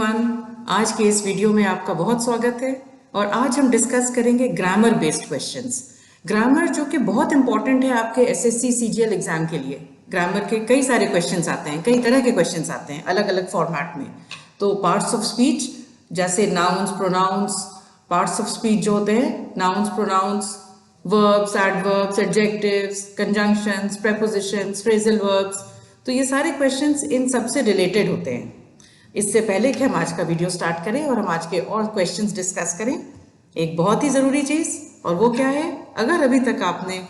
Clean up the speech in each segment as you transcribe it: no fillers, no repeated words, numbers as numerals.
Everyone, आज के इस वीडियो में आपका बहुत स्वागत है और आज हम डिस्कस करेंगे ग्रामर बेस्ड क्वेश्चंस। ग्रामर जो कि बहुत इंपॉर्टेंट है आपके एसएससी सीजीएल एग्जाम के लिए। ग्रामर के कई सारे क्वेश्चंस आते हैं, कई तरह के क्वेश्चंस आते हैं अलग अलग फॉर्मेट में। तो पार्ट्स ऑफ स्पीच जैसे nouns, pronouns, parts of speech जो होते हैं nouns, pronouns, verbs, adverbs, adjectives, conjunctions, prepositions, phrasal verbs, तो ये सारे क्वेश्चंस इन सबसे रिलेटेड होते हैं। इससे पहले कि हम आज का वीडियो स्टार्ट करें और हम आज के और क्वेश्चंस डिस्कस करें, एक बहुत ही ज़रूरी चीज़, और वो क्या है, अगर अभी तक आपने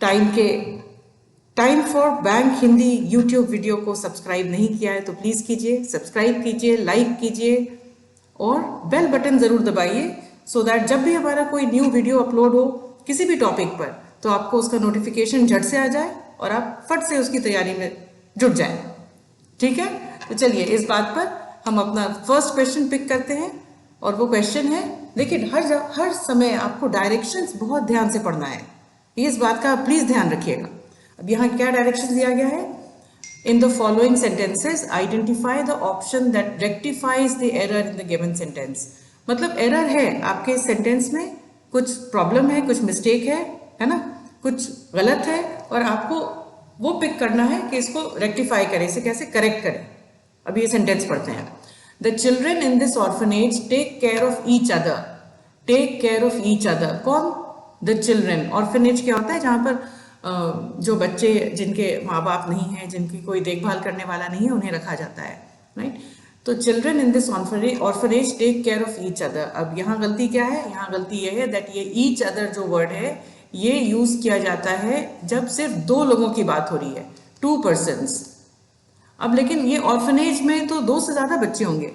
time for bank Hindi YouTube video को सब्सक्राइब नहीं किया है तो प्लीज़ कीजिए, सब्सक्राइब कीजिए, लाइक कीजिए और बेल बटन ज़रूर दबाइए सो दैट जब भी हमारा कोई न्यू वीडियो अपलोड हो किसी भी टॉपिक पर तो आपको उसका नोटिफिकेशन झट से आ जाए और आप फट से उसकी तैयारी में जुट जाएं। ठीक है, तो चलिए इस बात पर हम अपना फर्स्ट क्वेश्चन पिक करते हैं और वो क्वेश्चन है, लेकिन हर समय आपको डायरेक्शंस बहुत ध्यान से पढ़ना है, इस बात का प्लीज ध्यान रखिएगा। अब यहाँ क्या डायरेक्शन दिया गया है, in the following sentences identify the option that rectifies the error in the given sentence. मतलब एरर है आपके सेंटेंस में, कुछ प्रॉब्लम है, कुछ मिस्टेक है ना, कुछ गलत है और आपको वो पिक करना है कि इसको रेक्टिफाई करें, इसे कैसे करेक्ट करें। अब ये सेंटेंस पढ़ते हैं, the children in this orphanage take care of each other. Take care of each other, कौन? The children. ऑर्फनेज क्या होता है, जहाँ पर जो बच्चे जिनके माँ बाप नहीं है, जिनकी कोई देखभाल करने वाला नहीं है, उन्हें रखा जाता है, राइट। तो children in this orphanage take care of each other. अब यहाँ गलती क्या है, यहाँ गलती ये है दैट ये ईच अदर जो वर्ड है ये यूज किया जाता है जब सिर्फ दो लोगों की बात हो रही है, 2 persons। अब लेकिन ये ऑर्फनेज में तो 2 से ज्यादा बच्चे होंगे,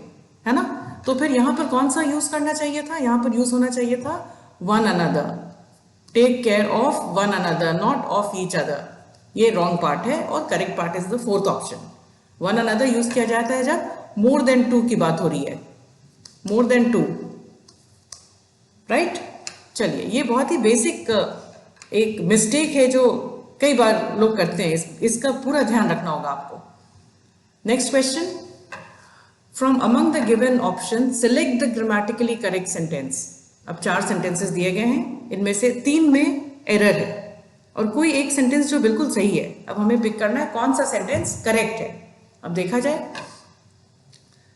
है ना, तो फिर यहाँ पर कौन सा यूज करना चाहिए था, यहाँ पर यूज होना चाहिए था one another. Take care of one another, not of each other. ये रॉन्ग पार्ट है और correct part is the fourth option. One another use किया जाता है जब मोर देन 2 की बात हो रही है, मोर देन 2, राइट। चलिए, ये बहुत ही बेसिक एक मिस्टेक है जो कई बार लोग करते हैं, इसका पूरा ध्यान रखना होगा आपको। Next question, from among the given option select the grammatically correct sentence. अब 4 सेंटेंसेस दिए गए हैं, इनमें से 3 में एरर है और कोई एक सेंटेंस जो बिल्कुल सही है। अब हमें पिक करना है कौन सा सेंटेंस करेक्ट है। अब देखा जाए,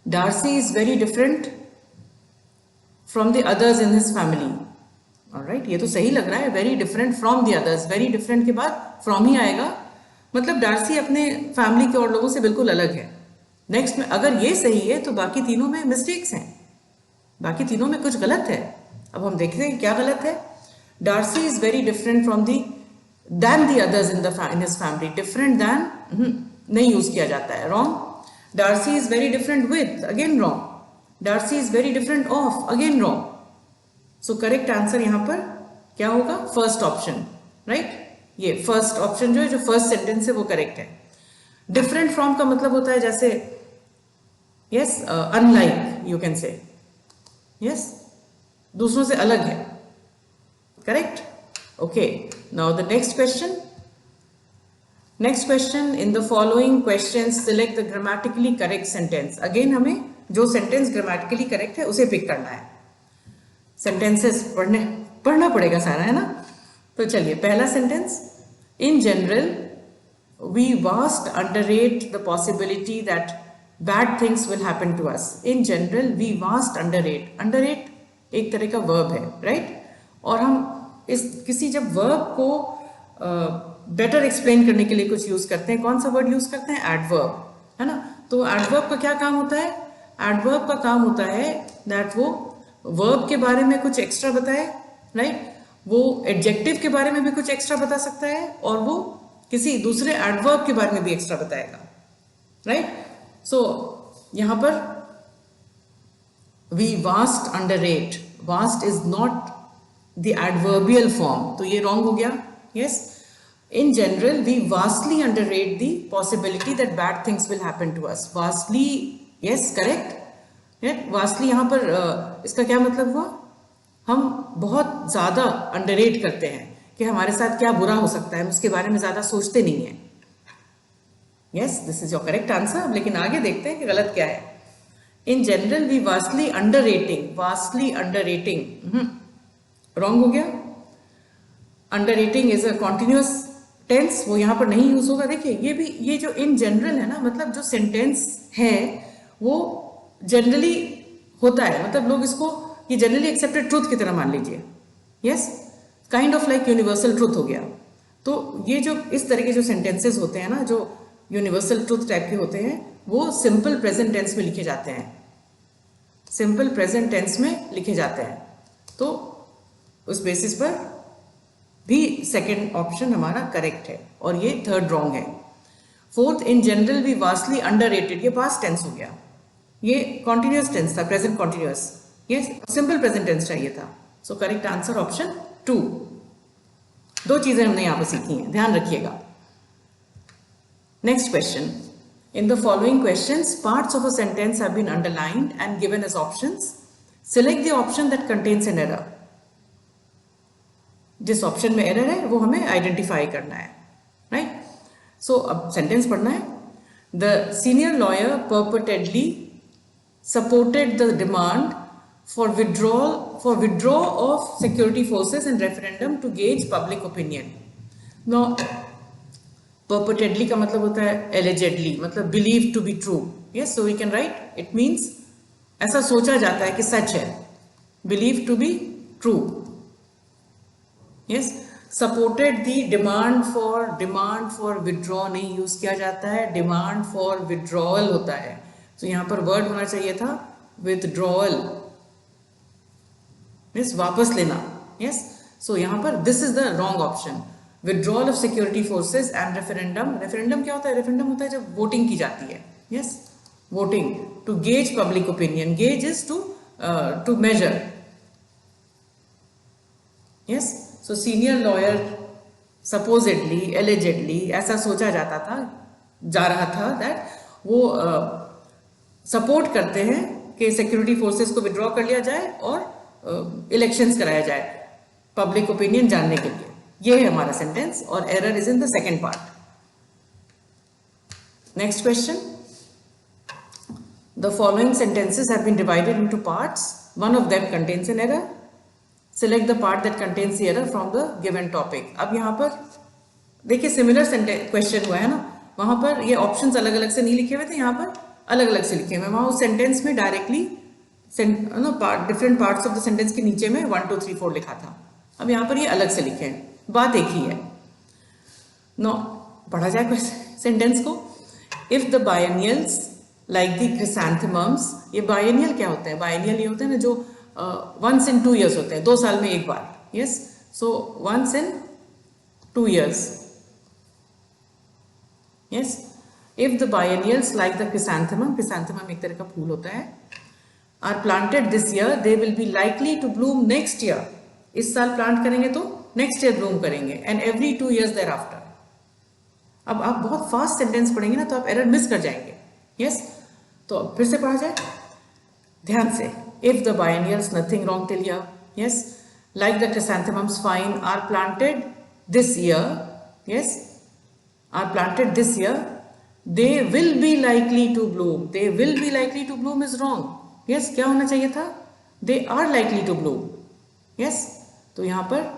Darcy is very different from the others in his family. All, ये तो सही लग रहा है, very different from the others, very different के बाद फ्रॉम ही आएगा, मतलब डार्सी अपने फैमिली के और लोगों से बिल्कुल अलग है। नेक्स्ट में अगर ये सही है तो बाकी तीनों में मिस्टेक्स हैं, बाकी तीनों में कुछ गलत है। अब हम देखते हैं क्या गलत है। Darcy is very different from than the others in his family. Different than नहीं यूज किया जाता है, wrong. Darcy is very different with, again wrong. Darcy is very different of, again wrong. So correct answer यहां पर क्या होगा, first option, right. ये first option जो है, जो फर्स्ट सेंटेंस है वो करेक्ट है। डिफरेंट फ्रॉम का मतलब होता है जैसे yes, unlike you can say, yes, दूसरों से अलग है, correct. Okay, now the next question. Next question, in the following questions select the grammatically correct sentence. Again हमें जो सेंटेंस ग्रामेटिकली करेक्ट है उसे पिक करना है। सेंटेंसेस पढ़ना पड़ेगा सारा, है ना। तो चलिए, पहला sentence, in general we vast underrate the possibility that bad things will happen to us. In general we vast underrate, underrate एक तरह का वर्ब है, राइट। और हम किसी जब वर्ब को बेटर एक्सप्लेन करने के लिए कुछ यूज करते हैं, कौन सा वर्ड यूज करते हैं, एडवर्ब, है ना। तो एडवर्ब का क्या काम होता है, एडवर्ब का काम होता है दैट वो वर्ब के बारे में कुछ एक्स्ट्रा बताए, राइट। वो एडजेक्टिव के बारे में भी कुछ एक्स्ट्रा बता सकता है और वो किसी दूसरे एडवर्ब के बारे में भी एक्स्ट्रा बताएगा, राइट। सो यहां पर we vast underrate, vast is not the adverbial form, तो ये रॉन्ग हो गया, yes. In general we vastly underrate the possibility that bad things will happen to us. Vastly, yes, correct. Vastly यहाँ पर इसका क्या मतलब हुआ, हम बहुत ज्यादा अंडररेट करते हैं कि हमारे साथ क्या बुरा हो सकता है, हम उसके बारे में ज्यादा सोचते नहीं है। Yes, this is your correct answer. लेकिन आगे देखते हैं कि गलत क्या है। In general we vastly underrating, wrong हो गया। Underrating is a continuous tense, वो यहाँ पर नहीं यूज होगा। देखिए ये भी, ये जो इन जनरल है ना, मतलब जो सेंटेंस है वो जनरली होता है, मतलब लोग इसको ये जनरली एक्सेप्टेड ट्रूथ की तरह मान लीजिए। Yes, kind of like universal truth हो गया। तो ये जो इस तरह के जो सेंटेंसेस होते हैं ना, जो यूनिवर्सल ट्रूथ टाइप के होते हैं, वो सिंपल प्रेजेंट टेंस में लिखे जाते हैं, सिंपल प्रेजेंट टेंस में लिखे जाते हैं। तो उस बेसिस पर भी सेकंड ऑप्शन हमारा करेक्ट है और ये थर्ड रॉन्ग है। Fourth, in general we vastly underrated, ये पास्ट टेंस हो गया, ये कॉन्टिन्यूस टेंस था, प्रेजेंट कॉन्टिन्यूस, ये सिंपल प्रेजेंट टेंस चाहिए था। So correct answer option 2। दो चीजें हमने यहां पर सीखी हैं, ध्यान रखिएगा। Next question, in the following questions parts of a sentence have been underlined and given as options. Select the option that contains an error. जिस ऑप्शन में एरर है वो हमें आइडेंटिफाई करना है, राइट। सो अब सेंटेंस पढ़ना है। The senior lawyer purportedly supported the demand for withdraw of security forces and referendum to gauge public opinion. Now purportedly का मतलब होता है allegedly, मतलब believed to be true. Yes, so we can write it means ऐसा सोचा जाता है कि सच है, believed to be true. Yes, supported the demand for withdraw नहीं यूज किया जाता है, demand for withdrawal होता है। तो यहाँ पर वर्ड होना चाहिए था withdrawal, मीन्स वापस लेना। Yes, so यहाँ पर this is the wrong option. Withdrawal of security forces and referendum. Referendum क्या होता है? Referendum होता है जब वोटिंग की जाती है। Yes, voting to gauge public opinion. Gauge is to measure. Yes, so senior lawyer supposedly, allegedly ऐसा सोचा जाता था, जा रहा था that वो सपोर्ट करते हैं कि सिक्योरिटी फोर्सेस को विड्रॉ कर लिया जाए और इलेक्शंस कराया जाए पब्लिक ओपिनियन जानने के लिए। ये है हमारा सेंटेंस और error is in the second part. Next question, the following sentences have been divided into parts, one of them contains an error, select the part that contains the error from the given topic. अब यहाँ पर देखिए similar question हुआ है ना, वहां पर ये ऑप्शंस अलग अलग से नहीं लिखे हुए थे, यहाँ पर अलग अलग से लिखे हुए। वहां उस सेंटेंस में directly different parts of the sentence के नीचे में 1 2 3 4 लिखा था, अब यहाँ पर ये अलग से लिखे हैं, बात एक ही है। नो पढ़ा जाए सेंटेंस को। If the biennials like the क्रिसैंथेमम्स, ये बायनियल क्या होता है? बायनियल ये होता है ना जो once in 2 years होते हैं, 2 साल में एक बार। Yes, so once in 2 years. Yes, if the biennials like the chrysanthemum, chrysanthemum एक तरह का फूल होता है, are planted this year they will be likely to bloom next year, इस साल प्लांट करेंगे तो नेक्स्ट ईयर ब्लूम करेंगे, and every 2 years thereafter. अब आप बहुत फास्ट सेंटेंस पढ़ेंगे ना तो आप एरर मिस कर जाएंगे। यस, तो फिर से पढ़ा जाए ध्यान से। If the biennials, nothing wrong till here. Yes, like the chrysanthemums fine are planted this year, yes, are planted this year, they will be likely to bloom, they will be likely to bloom is wrong. Yes, क्या होना चाहिए था? They are likely to bloom. Yes, तो यहां पर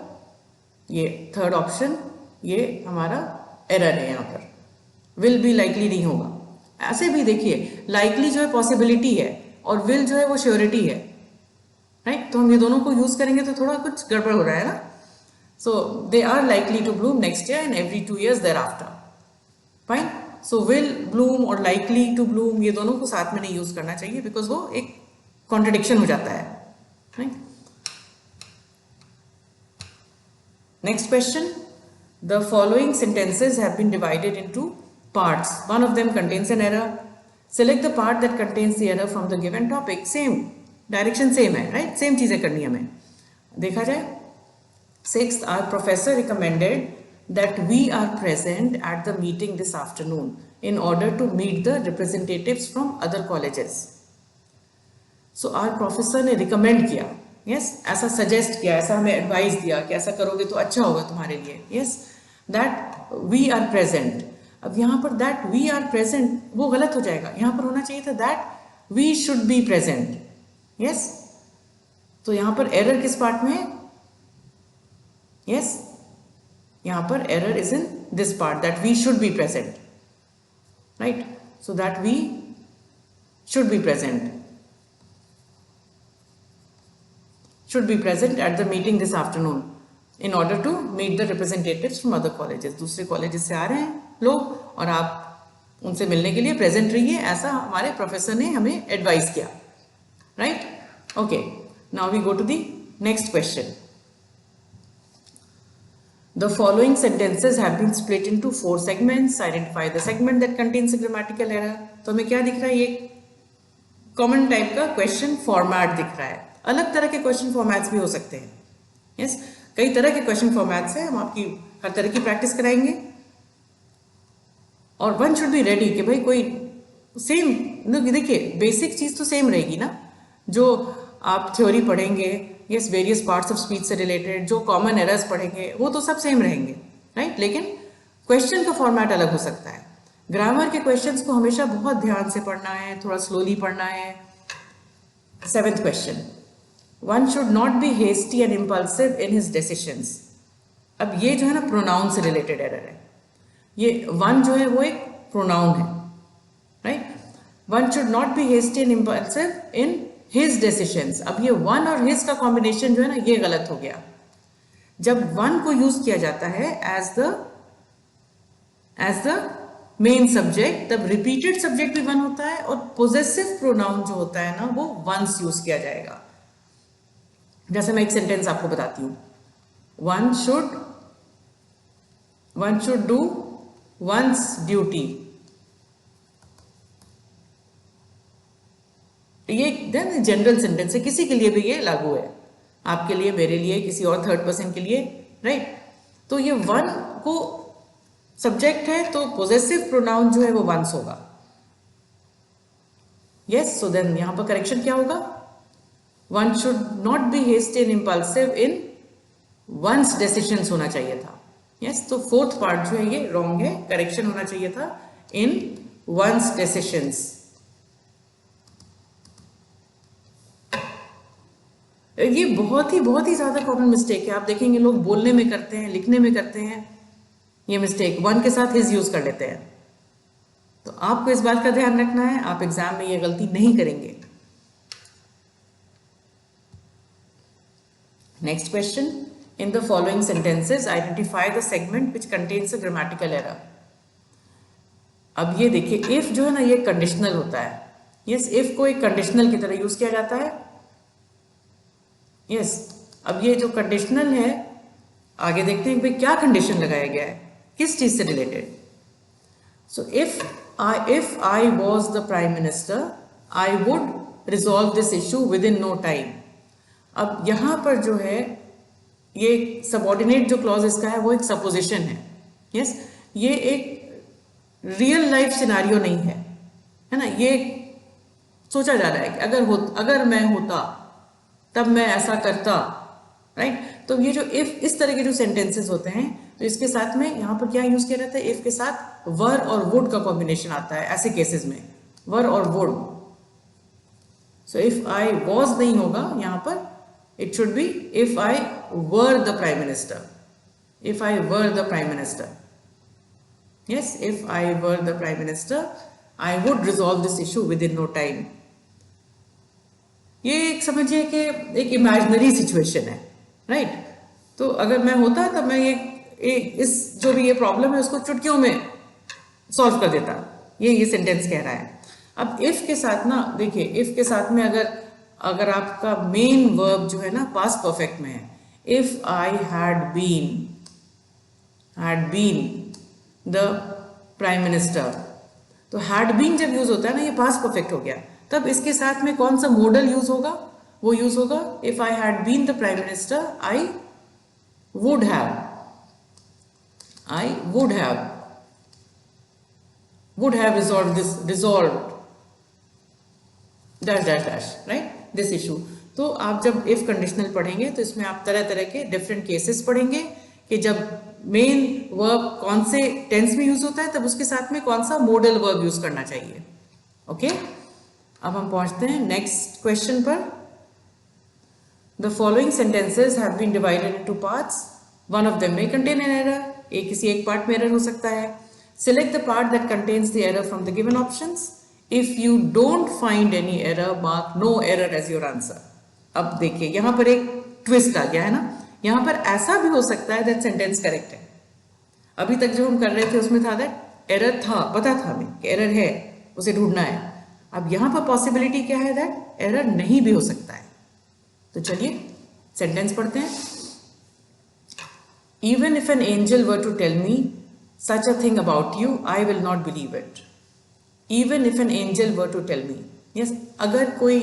ये third option ये हमारा एरर है, यहां पर विल बी लाइकली नहीं होगा। ऐसे भी देखिए लाइकली जो है पॉसिबिलिटी है और विल जो है वो श्योरिटी है, राइट। तो हम ये दोनों को यूज करेंगे तो थोड़ा कुछ गड़बड़ हो रहा है ना। So they are likely to bloom next year and every 2 years thereafter, fine. So will bloom और लाइकली टू ब्लूम ये दोनों को साथ में नहीं यूज करना चाहिए बिकॉज वो एक कॉन्ट्रडिक्शन हो जाता है, right. Next question, the following sentences have been divided into parts, one of them contains an error, select the part that contains the error from the given topic। same direction same है, right, same चीजें करनी हमें। देखा जाए, 6th, our professor recommended that we are present at the meeting this afternoon in order to meet the representatives from other colleges। so our professor ने recommend किया, yes, ऐसा suggest किया, ऐसा हमें एडवाइस दिया कि ऐसा करोगे तो अच्छा होगा तुम्हारे लिए। Yes, that we are present. अब यहाँ पर दैट वी आर प्रेजेंट वो गलत हो जाएगा, यहाँ पर होना चाहिए था that we should be present. Yes, तो यहां पर एरर किस पार्ट में है? यस, यहां पर error is in this part, that we should be present. Right, so that we should be present, should be present at the meeting this afternoon in order to meet the representatives from other colleges. दूसरे colleges से आ रहे हैं लोग और आप उनसे मिलने के लिए प्रेजेंट रहिए, ऐसा हमारे प्रोफेसर ने हमें एडवाइस किया. Right, okay, now we go to the next question. The following sentences have been split into 4 segments. Identify the segment that contains a grammatical error. तो हमें क्या दिख रहा है? ये कॉमन टाइप का क्वेश्चन फॉर्मेट दिख रहा है. अलग तरह के क्वेश्चन फॉर्मेट्स भी हो सकते हैं. यस, कई तरह के क्वेश्चन फॉर्मेट्स हैं, हम आपकी हर तरह की प्रैक्टिस कराएंगे. और वन शुड बी रेडी कि भाई कोई सेम, देखिए बेसिक चीज तो सेम रहेगी ना, जो आप थ्योरी पढ़ेंगे, yes, various parts of speech से रिलेटेड जो कॉमन एरर्स पढ़ेंगे वो तो सब सेम रहेंगे. राइट, लेकिन क्वेश्चन का फॉर्मेट अलग हो सकता है. ग्रामर के क्वेश्चंस को हमेशा बहुत ध्यान से पढ़ना है, थोड़ा स्लोली पढ़ना है. 7th question, one should not be hasty and impulsive in his decisions. अब ये जो है ना प्रोनाउन से रिलेटेड एरर है. ये वन जो है वो एक प्रोनाउन है. Right, one should not be hasty and impulsive in his decisions. अब ये वन और हिज का कॉम्बिनेशन जो है ना ये गलत हो गया. जब वन को यूज किया जाता है एज द मेन सब्जेक्ट, तब रिपीटेड सब्जेक्ट भी वन होता है और पोजेसिव प्रोनाउन जो होता है ना वो वंस यूज किया जाएगा. जैसे मैं एक सेंटेंस आपको बताती हूं, one should do once duty. ये देन जनरल सेंटेंस है, किसी के लिए भी ये लागू है, आपके लिए, मेरे लिए, किसी और थर्ड पर्सन के लिए. राइट, तो ये वन को सब्जेक्ट है तो पोजेसिव प्रोनाउन जो है वो वंस होगा. यस, सो देन यहां पर करेक्शन क्या होगा? One should not be hasty and impulsive in one's decisions होना चाहिए था. यस, तो 4th पार्ट जो है ये रॉन्ग है, करेक्शन होना चाहिए था इन वंस डिसीजंस. ये बहुत ही ज्यादा कॉमन मिस्टेक है. आप देखेंगे लोग बोलने में करते हैं, लिखने में करते हैं ये मिस्टेक, वन के साथ हिज यूज कर लेते हैं. तो आपको इस बात का ध्यान रखना है, आप एग्जाम में ये गलती नहीं करेंगे. Next question, in the following sentences identify the segment which contains a grammatical error. अब ये देखिए, इफ जो है ना ये कंडीशनल होता है. यस, इफ को एक कंडीशनल की तरह यूज किया जाता है. यस, अब ये जो कंडीशनल है, आगे देखते हैं भाई क्या कंडीशन लगाया गया है, किस चीज से related. So if I was the prime minister I would resolve this issue within no time. अब यहां पर जो है ये सबऑर्डिनेट जो क्लॉज इसका है वो एक सपोजिशन है. यस, ये एक रियल लाइफ सिनारियो नहीं है, है ना. ये सोचा जा रहा है कि अगर मैं होता तब मैं ऐसा करता. राइट, तो ये जो इफ, इस तरह के जो सेंटेंसेस होते हैं तो इसके साथ में यहां पर क्या यूज किया जाता है? इफ के साथ वर और वुड का कॉम्बिनेशन आता है ऐसे केसेस में, वर और would. So if I was नहीं होगा यहां पर, it should be if I were the prime minister. If I were the prime minister. Yes, if I were the prime minister, I would resolve this issue within no time. ये एक समझिए कि एक imaginary situation है. Right, तो अगर मैं होता तब मैं ये इस जो भी ये प्रॉब्लम है उसको चुटकियों में सॉल्व कर देता. ये सेंटेंस कह रहा है. अब इफ के साथ ना देखिए, इफ के साथ में अगर आपका मेन वर्ब जो है ना पास्ट परफेक्ट में है, if I had been the prime minister, तो हैड बीन जब यूज होता है ना ये पास्ट परफेक्ट हो गया. तब इसके साथ में कौन सा मॉडल यूज होगा? वो यूज होगा if I had been the prime minister I would have resolved dash right this issue. तो आप जब इफ कंडीशनल पढ़ेंगे तो इसमें आप तरह तरह के डिफरेंट केसेस पढ़ेंगे कि जब मेन वर्ब कौन से टेंस में यूज होता है तब उसके साथ में कौन सा मॉडल वर्ब यूज करना चाहिए. ओके, अब हम पहुंचते हैं नेक्स्ट क्वेश्चन पर। The following sentences have been divided into parts, one of them may contain an error, किसी एक पार्ट में एरर हो सकता है। Select the part that contains the error from the given options. If you don't find any error, mark no error as your answer. अब देखिए यहाँ पर एक ट्विस्ट आ गया है ना, यहाँ पर ऐसा भी हो सकता है दैट सेंटेंस करेक्ट है। अभी तक जो हम कर रहे थे उसमें था दैट एरर था, पता था हमें कि एरर है, उसे ढूंढना है। अब यहाँ पर पॉसिबिलिटी क्या है दैट एरर नहीं भी हो सकता है। तो चलिए सेंटेंस पढ़ते हैं। Even if an angel were to tell me such a thing about you, I will not believe it. Even if an angel were to tell me, yes, अगर कोई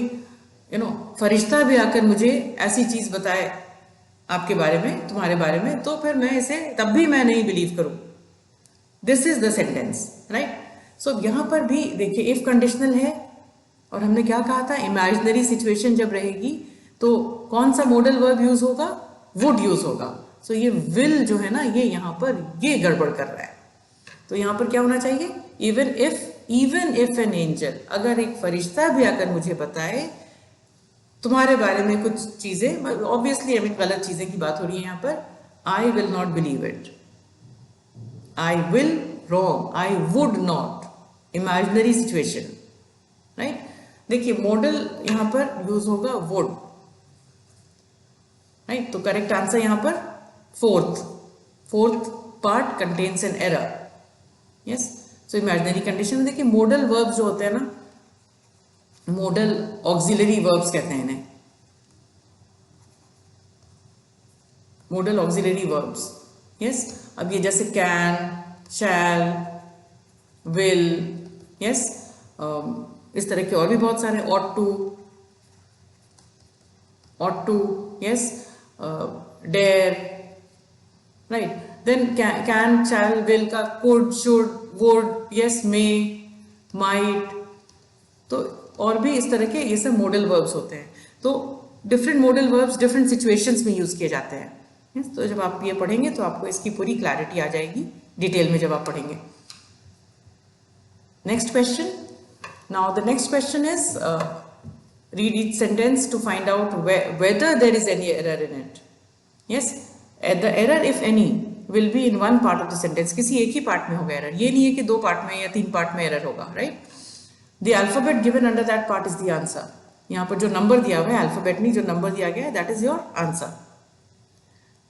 फरिश्ता भी आकर मुझे ऐसी चीज बताए आपके बारे में, तुम्हारे बारे में, तो फिर मैं इसे तब भी मैं नहीं बिलीव करूं। This is the sentence, right. So यहां पर भी देखिए इफ कंडीशनल है, और हमने क्या कहा था, इमेजिनरी सिचुएशन जब रहेगी तो कौन सा मॉडल वर्ब यूज होगा, वुड यूज होगा। सो ये विल जो है ना, ये यहां पर ये गड़बड़ कर रहा है। तो यहां पर क्या होना चाहिए, इवन इफ एन एंजल, अगर एक फरिश्ता भी आकर मुझे बताए तुम्हारे बारे में कुछ चीजें, ऑब्वियसली अभी गलत चीजें की बात हो रही है यहाँ पर, आई will not believe it, I will wrong, I would not, imaginary situation, right. देखिए मॉडल यहां पर यूज होगा वुड, राइट। तो करेक्ट आंसर यहां पर fourth part contains an error, yes. So imaginary condition. देखिए मॉडल वर्ब्स जो होते हैं ना, मॉडल ऑक्सिलरी वर्ब्स कहते हैं इन्हें, मॉडल ऑक्सिलरी वर्ब्स, यस। अब ये जैसे कैन, शैल, विल, यस, इस तरह के और भी बहुत सारे, ought to, yes, dare, right. Then can, shall, will का could, should, would, yes, may, might, तो और भी इस तरह के ये सब मॉडल वर्ब्स होते हैं। तो different modal verbs different situations में यूज किए जाते हैं। तो जब आप ये पढ़ेंगे तो आपको इसकी पूरी क्लैरिटी आ जाएगी डिटेल में जब आप पढ़ेंगे। Next question. Now the next question is read each sentence to find out whether there is any error in it. Yes, the error if any will be in one part of the sentence. किसी एक ही part में होगा error, ये नहीं है कि 2 part में या 3 पार्ट में एरर होगा, right. The alphabet given under that part is the answer. यहाँ पर जो नंबर दिया हुआ है, अल्फाबेट नहीं, जो नंबर दिया गया है, that is your answer.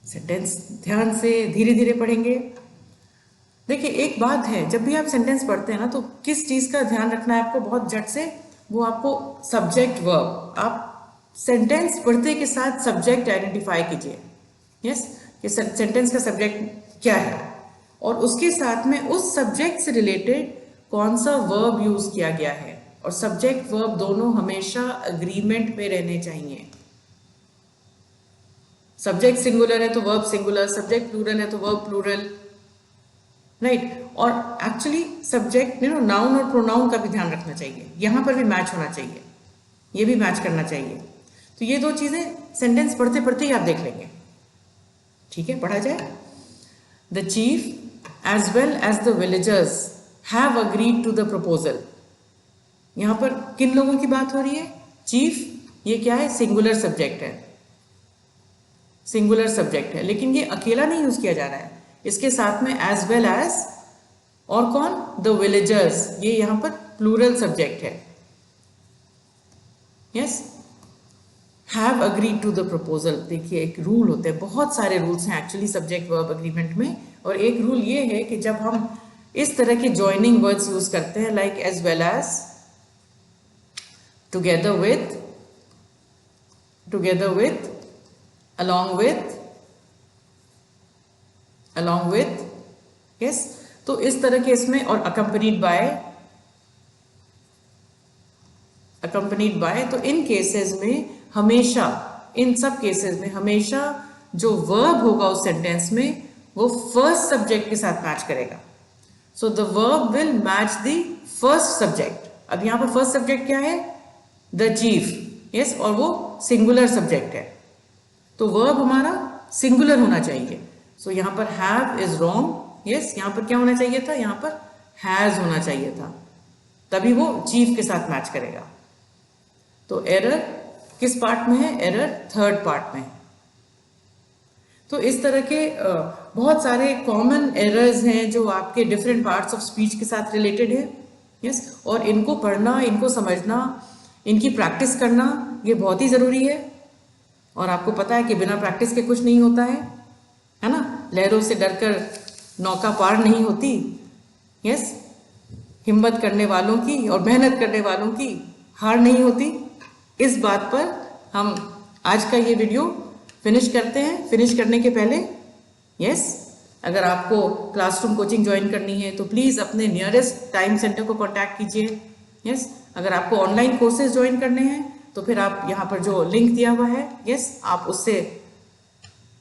Sentence ध्यान से धीरे धीरे पढ़ेंगे। देखिए एक बात है, जब भी आप सेंटेंस पढ़ते हैं ना, तो किस चीज का ध्यान रखना है आपको बहुत झट से, वो आपको सब्जेक्ट वर्ब, आप सेंटेंस पढ़ते के साथ सब्जेक्ट आइडेंटिफाई कीजिए, यस, कि सेंटेंस का सब्जेक्ट क्या है, और उसके साथ में उस सब्जेक्ट से रिलेटेड कौन सा वर्ब यूज किया गया है। और सब्जेक्ट वर्ब दोनों हमेशा अग्रीमेंट में रहने चाहिए। सब्जेक्ट सिंगुलर है तो वर्ब सिंगुलर, सब्जेक्ट प्लूरल है तो वर्ब प्लूरल, राइट। और एक्चुअली सब्जेक्ट नाउन और प्रोनाउन का भी ध्यान रखना चाहिए, यहां पर भी मैच होना चाहिए, ये भी मैच करना चाहिए। तो ये 2 चीजें सेंटेंस पढ़ते पढ़ते ही आप देख लेंगे। ठीक है, पढ़ा जाए। The chief as well as the villagers have agreed to the proposal. यहां पर किन लोगों की बात हो रही है, चीफ, ये क्या है, सिंगुलर सब्जेक्ट है, सिंगुलर सब्जेक्ट है, लेकिन ये अकेला नहीं यूज किया जा रहा है, इसके साथ में एज वेल एज, और कौन, द विलेजर्स, ये यहां पर प्लूरल सब्जेक्ट है, yes. Have agreed to the proposal. देखिए एक रूल होते हैं, बहुत सारे रूल्स हैं एक्चुअली सब्जेक्ट वर्ब अग्रीमेंट में, और एक रूल ये है कि जब हम इस तरह के जॉइनिंग वर्ड्स यूज करते हैं, like as well as, together with, along with, yes, तो इस तरह के इसमें, और accompanied by, तो इन केसेस में हमेशा, इन सब केसेस में हमेशा जो वर्ब होगा उस सेंटेंस में वो फर्स्ट सब्जेक्ट के साथ मैच करेगा। So the verb will match the first subject. अब यहां पर फर्स्ट सब्जेक्ट क्या है, द चीफ, यस, और वो सिंगुलर सब्जेक्ट है, तो वर्ब हमारा सिंगुलर होना चाहिए। सो यहां पर हैव इज रॉन्ग, यस, यहां पर क्या होना चाहिए था, यहां पर हैज होना चाहिए था, तभी वो चीफ के साथ मैच करेगा। तो एरर किस पार्ट में है? एरर थर्ड पार्ट में है। तो इस तरह के बहुत सारे कॉमन एरर्स हैं जो आपके डिफरेंट पार्ट्स ऑफ स्पीच के साथ रिलेटेड है। यस, और इनको पढ़ना, इनको समझना, इनकी प्रैक्टिस करना ये बहुत ही ज़रूरी है। और आपको पता है कि बिना प्रैक्टिस के कुछ नहीं होता है ना। लहरों से डरकर नौका पार नहीं होती। यस, हिम्मत करने वालों की और मेहनत करने वालों की हार नहीं होती। इस बात पर हम आज का ये वीडियो फिनिश करते हैं। फिनिश करने के पहले यस, अगर आपको क्लासरूम कोचिंग ज्वाइन करनी है तो प्लीज़ अपने नियरेस्ट टाइम सेंटर को कॉन्टैक्ट कीजिए। यस, अगर आपको ऑनलाइन कोर्सेज ज्वाइन करने हैं तो फिर आप यहाँ पर जो लिंक दिया हुआ है, यस, आप उससे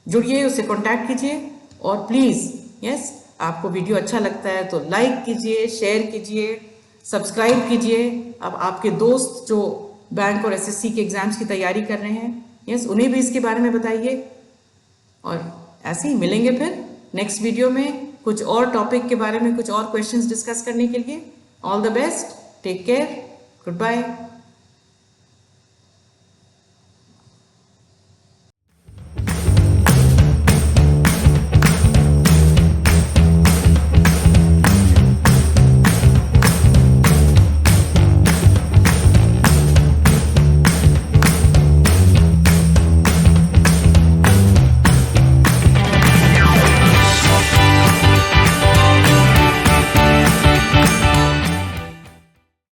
जुड़िए, उससे कॉन्टैक्ट कीजिए। और प्लीज़ यस, आपको वीडियो अच्छा लगता है तो लाइक कीजिए, शेयर कीजिए, सब्सक्राइब कीजिए। अब आपके दोस्त जो बैंक और एसएससी के एग्जाम्स की तैयारी कर रहे हैं, यस, उन्हें भी इसके बारे में बताइए। और ऐसे ही मिलेंगे फिर नेक्स्ट वीडियो में कुछ और टॉपिक के बारे में, कुछ और क्वेश्चंस डिस्कस करने के लिए। All the best, take care, good bye.